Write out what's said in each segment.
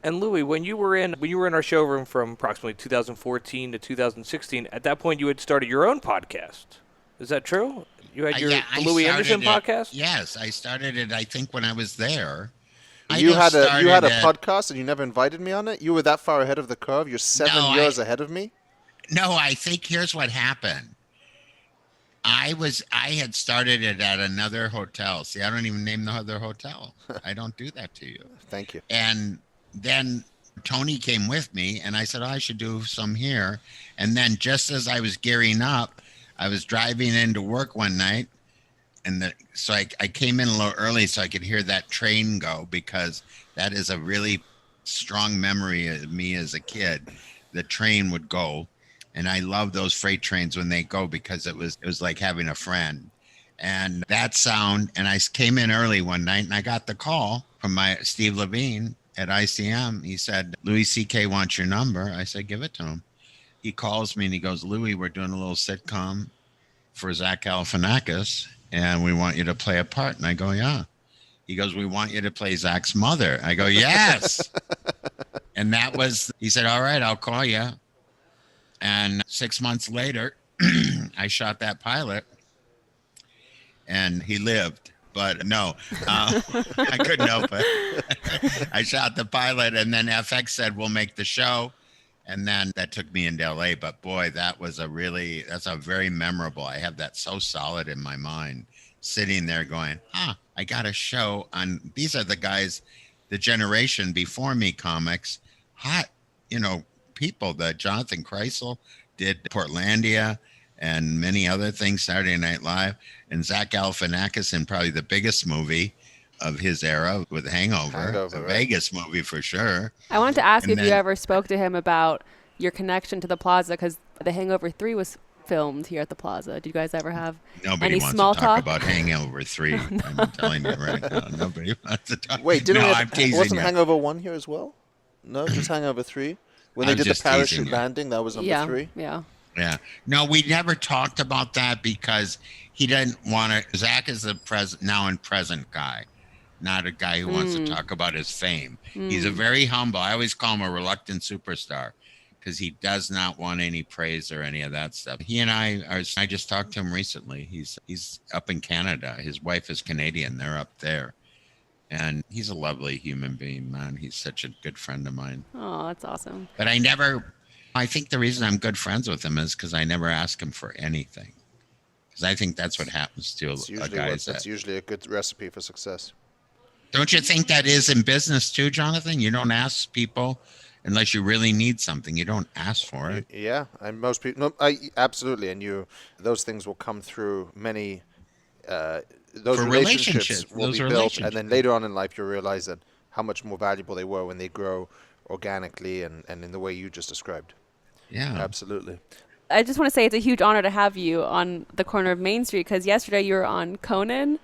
And Louie, when you were in our showroom from approximately 2014 to 2016, at that point you had started your own podcast. Is that true? You had Yeah, the I Louie Anderson started it. podcast? Yes, I started it. I think when I was there, I You just had started a it. podcast and you never invited me on it. You were that far ahead of the curve. You're No, 7 years ahead of me. no, I think here's what happened. I had started it at another hotel. See, I don't even name the other hotel. I don't do that to you. Thank you. And then Tony came with me, and I said, oh, I should do some here. And then just as I was gearing up, I was driving into work one night, and I came in a little early so I could hear that train go, because that is a really strong memory of me as a kid. The train would go, and I love those freight trains when they go, because it was like having a friend. And that sound, and I came in early one night, and I got the call from my Steve Levine at ICM. He said, Louis C.K. wants your number. I said, give it to him. He calls me and he goes, Louis, we're doing a little sitcom for Zach Galifianakis, and we want you to play a part. And I go, yeah. He goes, we want you to play Zach's mother. I go, yes. And he said, all right, I'll call you. And 6 months later, I shot that pilot, and he lived. But no, I couldn't help it. I shot the pilot, and then FX said, we'll make the show. And then that took me into LA. But boy, that's a very memorable. I have that so solid in my mind, sitting there going, I got a show on. These are the guys, the generation before me, comics, hot, people that Jonathan Kreisel did Portlandia and many other things, Saturday Night Live, and Zach Galifianakis in probably the biggest movie of his era with Hangover, a Right? Vegas movie for sure. I wanted to ask And if you then ever spoke to him about your connection to the Plaza, because The Hangover 3 was filmed here at the Plaza. Did you guys ever have nobody any wants small to talk talk? about Hangover 3. I'm telling you right now, nobody wants to talk. Wait, didn't No, we I'm have? teasing Wasn't you. Hangover 1 here as well? No, just Hangover 3. When I they was did the just teasing parachute you. landing, that was number Yeah, 3. yeah. Yeah. No, we never talked about that because he didn't want to. Zach is the present, now and present guy, not a guy who wants to talk about his fame. He's a very humble. I always call him a reluctant superstar, because he does not want any praise or any of that stuff. He and I just talked to him recently. He's up in Canada. His wife is Canadian. They're up there. And he's a lovely human being, man. He's such a good friend of mine. Oh, that's awesome. But I think the reason I'm good friends with him is because I never ask him for anything. Because I think that's what happens to a guy's That's that. usually a good recipe for success. Don't you think that is in business too, Jonathan? You don't ask people unless you really need something. You don't ask for it. Yeah, and most people, no, absolutely, and those things will come through many. Those For relationships relationships, will those be built, and then relationships. later on in life, you realize that how much more valuable they were when they grow organically and in the way you just described. Yeah. Absolutely. I just want to say it's a huge honor to have you on the corner of Main Street, because yesterday you were on Conan.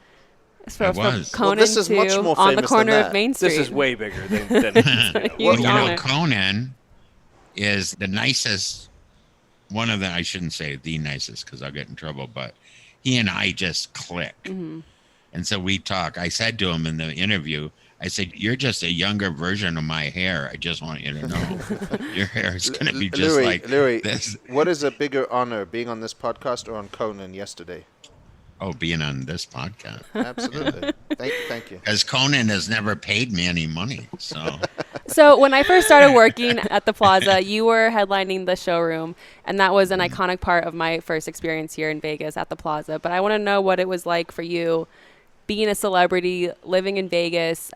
So I from was. Conan Well, this is to much more on the famous corner than of that. Main Street. This is way bigger than a Well, huge honor. Conan is the nicest, one of the, I shouldn't say the nicest because I'll get in trouble, but he and I just click. And so we talk. I said to him in the interview, I said, you're just a younger version of my hair. I just want you to know. Your hair is going to be just like Louis, this. what is a bigger honor, being on this podcast or on Conan yesterday? Oh, being on this podcast. Absolutely. Thank you. Because Conan has never paid me any money. So So when I first started working at the Plaza, you were headlining the showroom, and that was an iconic part of my first experience here in Vegas at the Plaza. But I want to know what it was like for you, being a celebrity, living in Vegas.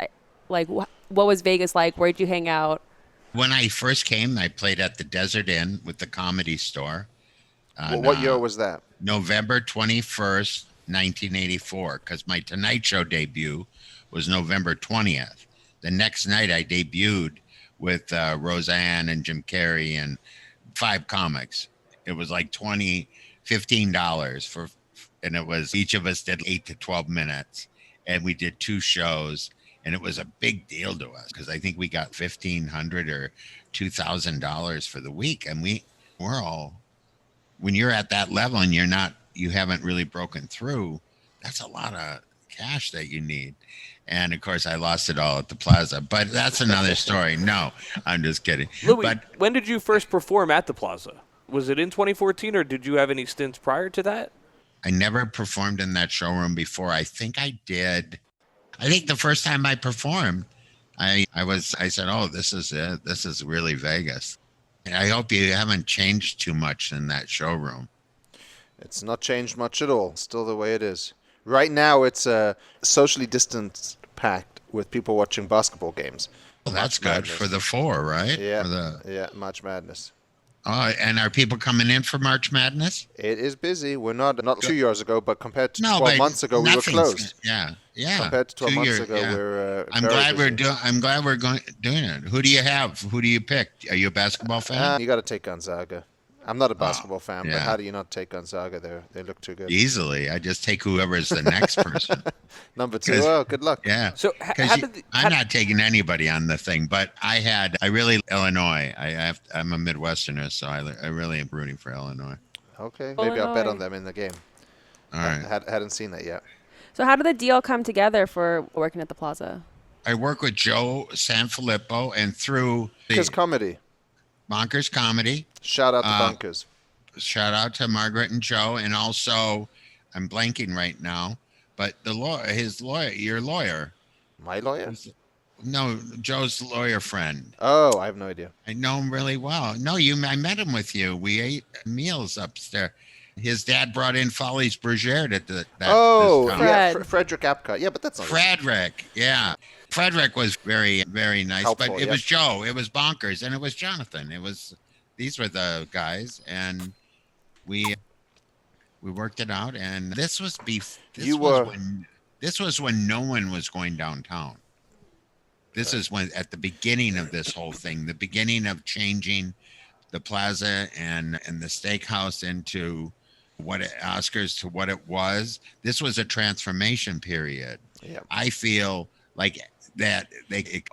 Like, what was Vegas like? Where did you hang out? when I first came, I played at the Desert Inn with the Comedy Store on What year was that? November 21st, 1984, because my Tonight Show debut was November 20th. The next night, I debuted with Roseanne and Jim Carrey and 5 comics. It was like $15 for, and it was each of us did 8 to 12 minutes, and we did 2 shows, and it was a big deal to us because I think we got $1,500 or $2,000 for the week, and we're all, when you're at that level and you haven't really broken through, that's a lot of cash that you need. And of course, I lost it all at the Plaza. But that's another story. No, I'm just kidding. Louie, But when did you first perform at the Plaza? Was it in 2014, or did you have any stints prior to that? I never performed in that showroom before. I think I did. I think the first time I performed, I said, "Oh, this is it. This is really Vegas." And I hope you haven't changed too much in that showroom. It's not changed much at all. Still the way it is. Right now, it's socially distanced packed with people watching basketball games. Well, that's March good Madness. for the four, right? Yeah, For the, yeah, March Madness. oh, and are people coming in for March Madness? It is busy. We're not 2 years ago, but compared to No, 12 but months ago, we were nothing's- closed. Yeah, yeah. Compared to 12 months ago, yeah. we're I'm very glad we're busy. doing. I'm glad we're doing it. Who do you have? Who do you pick? Are you a basketball fan? You got to take Gonzaga. I'm not a basketball fan, but yeah. how do you not take Gonzaga? They look too good. Easily, I just take whoever's the next person. Number 2. 'Cause- Oh, good luck. Yeah. So I'm not taking anybody on the thing, but I really Illinois. I'm a Midwesterner, so I really am rooting for Illinois. Okay, maybe I'll bet Illinois. on them in the game. All right. Hadn't seen that yet. So how did the deal come together for working at the Plaza? I work with Joe Sanfilippo and through Because the comedy. Bonkers Comedy. Shout out to Bunkers. Shout out to Margaret and Joe, and also I'm blanking right now, but your lawyer. My lawyer? No, Joe's lawyer friend. Oh, I have no idea. I know him really well. No, I met him with you. We ate meals upstairs. His dad brought in Follies Bergère at this time. yeah, Fred. Frederick Apcott. Yeah, but that's not Frederick, yeah. Frederick was very, very nice, Helpful, but it yeah. was Joe, it was Bonkers, and it was Jonathan. These were the guys, and we worked it out. And this was when no one was going downtown. This is when at the beginning of this whole thing, the beginning of changing the Plaza and the steakhouse into Oscars to what it was. This was a transformation period. Yeah. I feel like that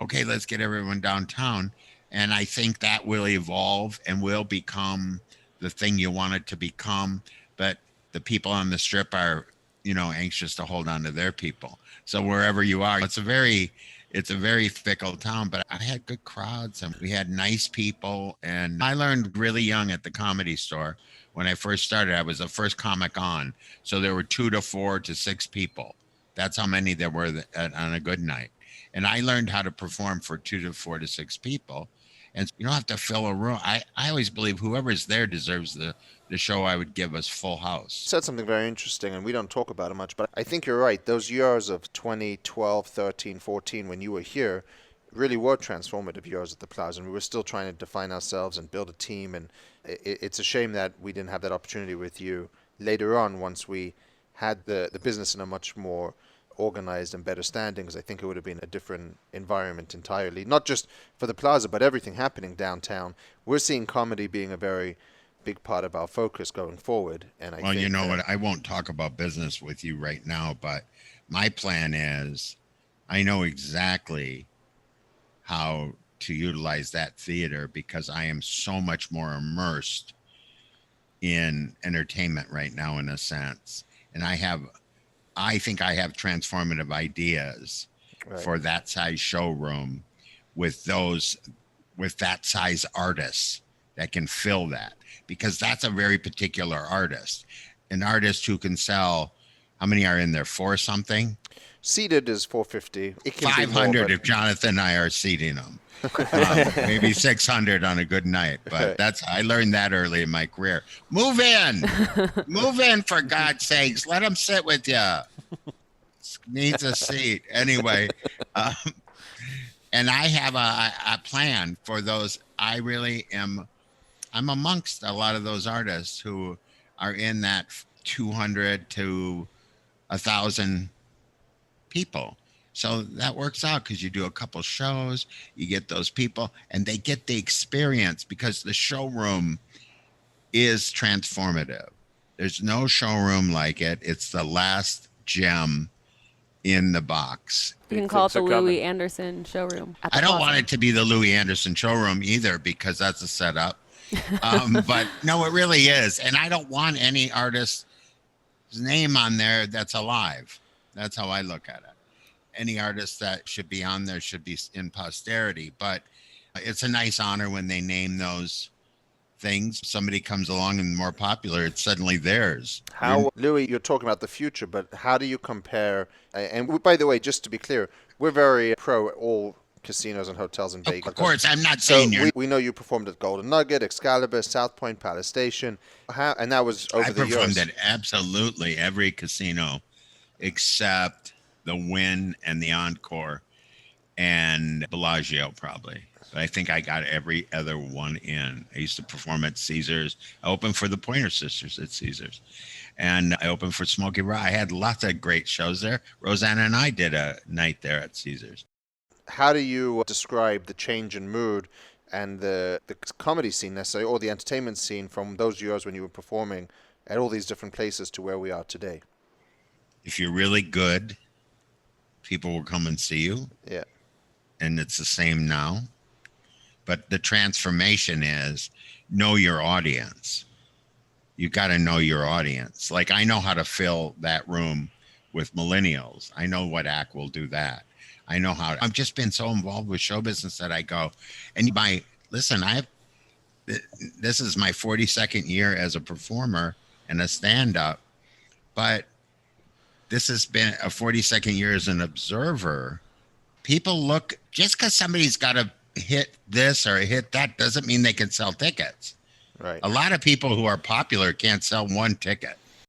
okay, let's get everyone downtown, and I think that will evolve and will become the thing you want it to become. But the people on the strip are, anxious to hold on to their people. So wherever you are, it's a very fickle town, but I had good crowds and we had nice people. And I learned really young at the Comedy Store. When I first started, I was the first comic on. So there were 2 to 4 to 6 people. That's how many there were on a good night. And I learned how to perform for 2 to 4 to 6 people. And you don't have to fill a room. I always believe whoever's there deserves the show I would give us full house. Said something very interesting, and we don't talk about it much, but I think you're right. Those years of 2012, 13, 14, when you were here, really were transformative years at the Plaza, and we were still trying to define ourselves and build a team. And it's a shame that we didn't have that opportunity with you later on once we had the business in a much more organized and better standing, because I think it would have been a different environment entirely, not just for the Plaza, but everything happening downtown. We're seeing comedy being a very big part of our focus going forward. And I think you know what? I won't talk about business with you right now, but my plan is I know exactly how to utilize that theater because I am so much more immersed in entertainment right now, in a sense. And I think I have transformative ideas for that size showroom with that size artists that can fill that, because that's a very particular artist, an artist who can sell. How many are in there? 4 something? Seated is 450. It can 500 be more, if Jonathan and I are seating them. Maybe 600 on a good night. But I learned that early in my career. Move in for God's sakes. Let them sit with you. Needs a seat. Anyway, and I have a plan for those. I'm amongst a lot of those artists who are in that 200 to 1,000 people. So that works out because you do a couple shows, you get those people, and they get the experience, because the showroom is transformative. There's no showroom like it. It's the last gem in the box. You can call it the Louie Anderson Showroom. I don't want it to be the Louie Anderson Showroom either, because that's a setup. But no, it really is. And I don't want any artist's name on there that's alive. That's how I look at it. any artist that should be on there should be in posterity, but it's a nice honor when they name those things. Somebody comes along and more popular, it's suddenly theirs. How, Louis, you're talking about the future, but how do you compare? And by the way, just to be clear, we're very pro all casinos and hotels in Vegas. Of course, I'm not So saying you're. we know you performed at Golden Nugget, Excalibur, South Point, Palace Station, and that was over I the performed years. at absolutely every casino except the Wynn and the Encore and Bellagio, probably. But I think I got every other one in. I used to perform at Caesars. I opened for the Pointer Sisters at Caesars. And I opened for Smokey Raw. I had lots of great shows there. Rosanna and I did a night there at Caesars. How do you describe the change in mood and the comedy scene necessarily, or the entertainment scene from those years when you were performing at all these different places to where we are today? If you're really good, people will come and see you. Yeah. And it's the same now. But the transformation is know your audience. You got to know your audience. Like, I know how to fill that room with millennials. I know what act will do that. I know how. I've just been so involved with show business that I go, and listen, this is my 42nd year as a performer and a stand-up, but this has been a 42nd year as an observer. People look, just because somebody's got to hit this or hit that doesn't mean they can sell tickets. Right. A lot of people who are popular can't sell one ticket.